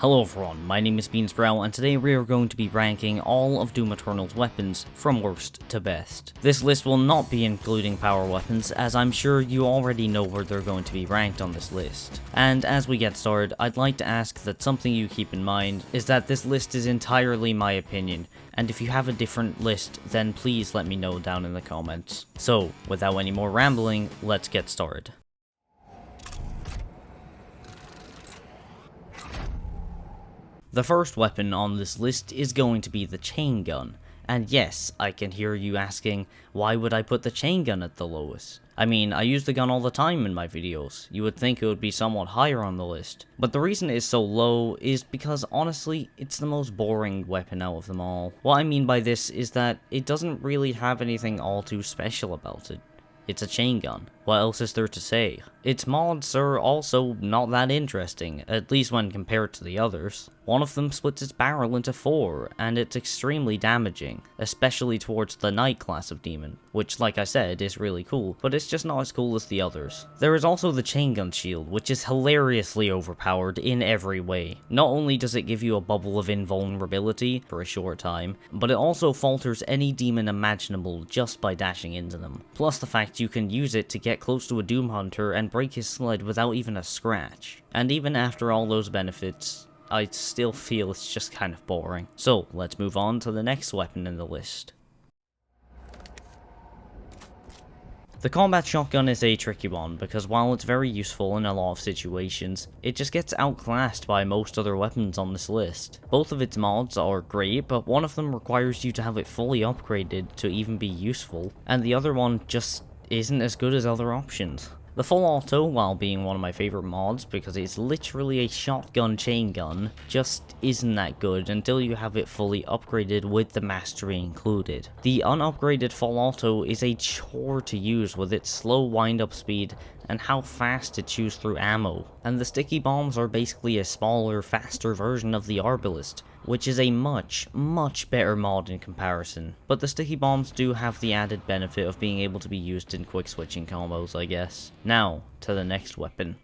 Hello everyone, my name is Beansprout, and today we are going to be ranking all of Doom Eternal's weapons from worst to best. This list will not be including power weapons, as I'm sure you already know where they're going to be ranked on this list. And as we get started, I'd like to ask that something you keep in mind is that this list is entirely my opinion, and if you have a different list, then please let me know down in the comments. So, without any more rambling, let's get started. The first weapon on this list is going to be the chain gun, and yes, I can hear you asking, why would I put the chain gun at the lowest? I mean, I use the gun all the time in my videos, you would think it would be somewhat higher on the list, but the reason it is so low is because honestly, it's the most boring weapon out of them all. What I mean by this is that it doesn't really have anything all too special about it. It's a chain gun. What else is there to say? Its mods are also not that interesting, at least when compared to the others. One of them splits its barrel into 4, and it's extremely damaging, especially towards the Knight class of demon, which like I said is really cool, but it's just not as cool as the others. There is also the chain gun shield, which is hilariously overpowered in every way. Not only does it give you a bubble of invulnerability for a short time, but it also falters any demon imaginable just by dashing into them. Plus the fact you can use it to get close to a Doom Hunter and break his sled without even a scratch. And even after all those benefits, I still feel it's just kind of boring. So, let's move on to the next weapon in the list. The combat shotgun is a tricky one, because while it's very useful in a lot of situations, it just gets outclassed by most other weapons on this list. Both of its mods are great, but one of them requires you to have it fully upgraded to even be useful, and the other one just isn't as good as other options. The full auto, while being one of my favorite mods because it's literally a shotgun chain gun, just isn't that good until you have it fully upgraded with the mastery included. The unupgraded full auto is a chore to use with its slow wind up speed and how fast it chews through ammo, and the sticky bombs are basically a smaller, faster version of the Arbalist, which is a much better mod in comparison. But the sticky bombs do have the added benefit of being able to be used in quick switching combos, I guess. Now, to the next weapon.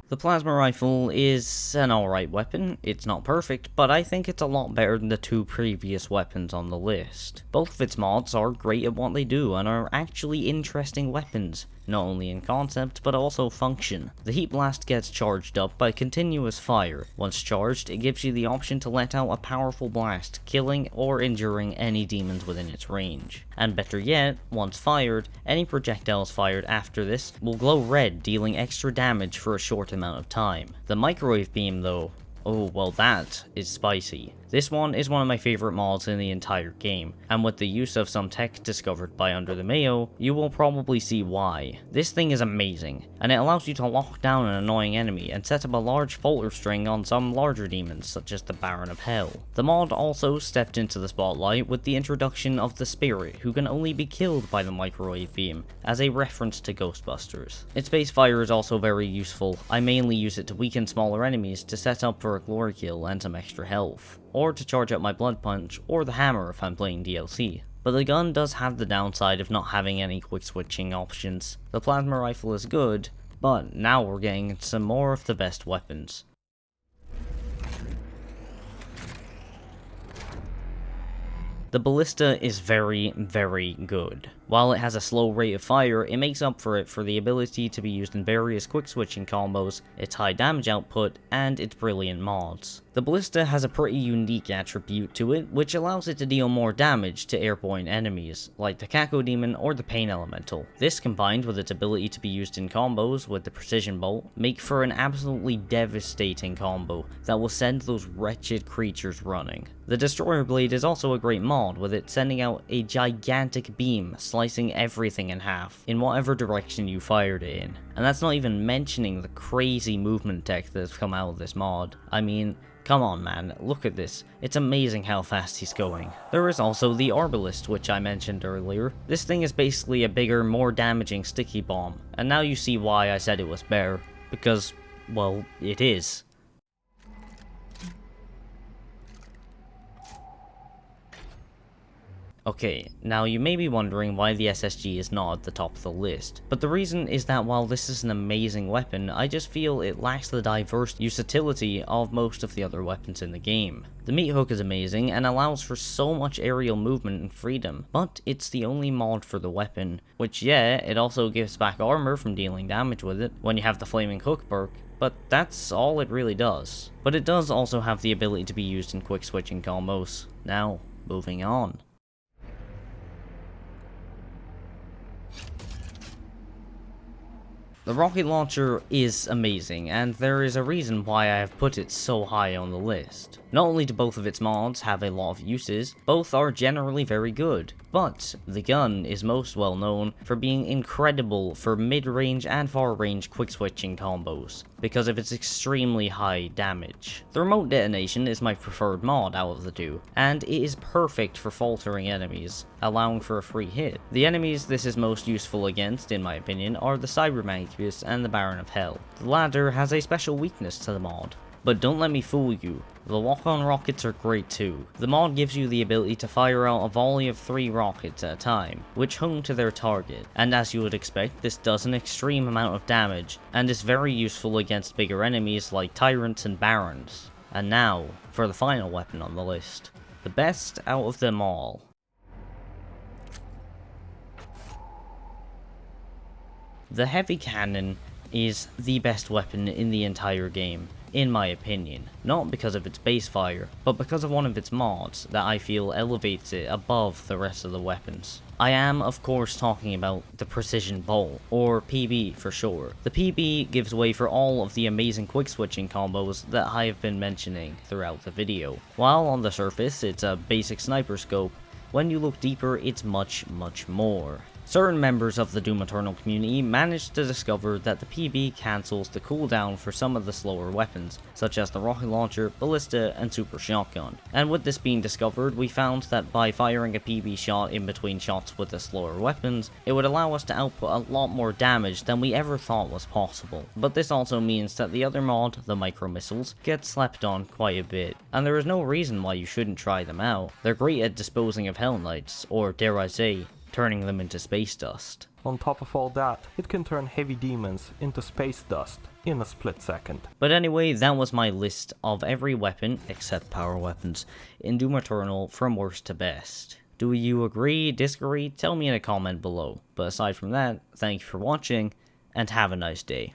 The plasma rifle is an alright weapon. It's not perfect, but I think it's a lot better than the two previous weapons on the list. Both of its mods are great at what they do and are actually interesting weapons, not only in concept but also function. The heat blast gets charged up by continuous fire. Once charged, it gives you the option to let out a powerful blast, killing or injuring any demons within its range. And better yet, once fired, any projectiles fired after this will glow red, dealing extra damage for a short amount of time. The microwave beam though, oh well, that is spicy. This one is one of my favorite mods in the entire game, and with the use of some tech discovered by Under the Mayo, you will probably see why. This thing is amazing, and it allows you to lock down an annoying enemy and set up a large folder string on some larger demons, such as the Baron of Hell. The mod also stepped into the spotlight with the introduction of the Spirit, who can only be killed by the microwave beam, as a reference to Ghostbusters. Its base fire is also very useful. I mainly use it to weaken smaller enemies to set up for a glory kill and some extra health, or to charge up my blood punch, or the hammer if I'm playing DLC. But the gun does have the downside of not having any quick switching options. The plasma rifle is good, but now we're getting into some more of the best weapons. The ballista is very good. While it has a slow rate of fire, it makes up for it for the ability to be used in various quick switching combos, its high damage output, and its brilliant mods. The ballista has a pretty unique attribute to it, which allows it to deal more damage to airborne enemies, like the Kako Demon or the Pain Elemental. This, combined with its ability to be used in combos with the Precision Bolt, make for an absolutely devastating combo that will send those wretched creatures running. The Destroyer Blade is also a great mod, with it sending out a gigantic beam, slicing everything in half, in whatever direction you fired it in. And that's not even mentioning the crazy movement tech that's come out of this mod. I mean, come on man, look at this. It's amazing how fast he's going. There is also the Arbalist, which I mentioned earlier. This thing is basically a bigger, more damaging sticky bomb. And now you see why I said it was better. Because, well, it is. Okay, now you may be wondering why the SSG is not at the top of the list, but the reason is that while this is an amazing weapon, I just feel it lacks the diverse utility of most of the other weapons in the game. The meat hook is amazing and allows for so much aerial movement and freedom, but it's the only mod for the weapon, which yeah, it also gives back armor from dealing damage with it when you have the flaming hook perk, but that's all it really does. But it does also have the ability to be used in quick switching combos. Now, moving on. The rocket launcher is amazing, and there is a reason why I have put it so high on the list. Not only do both of its mods have a lot of uses, both are generally very good, but the gun is most well known for being incredible for mid-range and far-range quick-switching combos, because of its extremely high damage. The remote detonation is my preferred mod out of the two, and it is perfect for faltering enemies, allowing for a free hit. The enemies this is most useful against, in my opinion, are the Cybermantius and the Baron of Hell. The latter has a special weakness to the mod. But don't let me fool you, the lock-on rockets are great too. The mod gives you the ability to fire out a volley of 3 rockets at a time, which hung to their target, and as you would expect, this does an extreme amount of damage, and is very useful against bigger enemies like Tyrants and Barons. And now, for the final weapon on the list, the best out of them all. The heavy cannon is the best weapon in the entire game, in my opinion. Not because of its base fire, but because of one of its mods that I feel elevates it above the rest of the weapons. I am, of course, talking about the Precision Bolt, or PB for sure. The PB gives way for all of the amazing quick switching combos that I have been mentioning throughout the video. While on the surface it's a basic sniper scope, when you look deeper it's much more. Certain members of the Doom Eternal community managed to discover that the PB cancels the cooldown for some of the slower weapons, such as the rocket launcher, ballista, and super shotgun. And with this being discovered, we found that by firing a PB shot in between shots with the slower weapons, it would allow us to output a lot more damage than we ever thought was possible. But this also means that the other mod, the micro missiles, get slept on quite a bit, and there is no reason why you shouldn't try them out. They're great at disposing of Hell Knights, or dare I say, turning them into space dust. On top of all that, it can turn heavy demons into space dust in a split second. But anyway, that was my list of every weapon, except power weapons, in Doom Eternal from worst to best. Do you agree, disagree? Tell me in a comment below. But aside from that, thank you for watching, and have a nice day.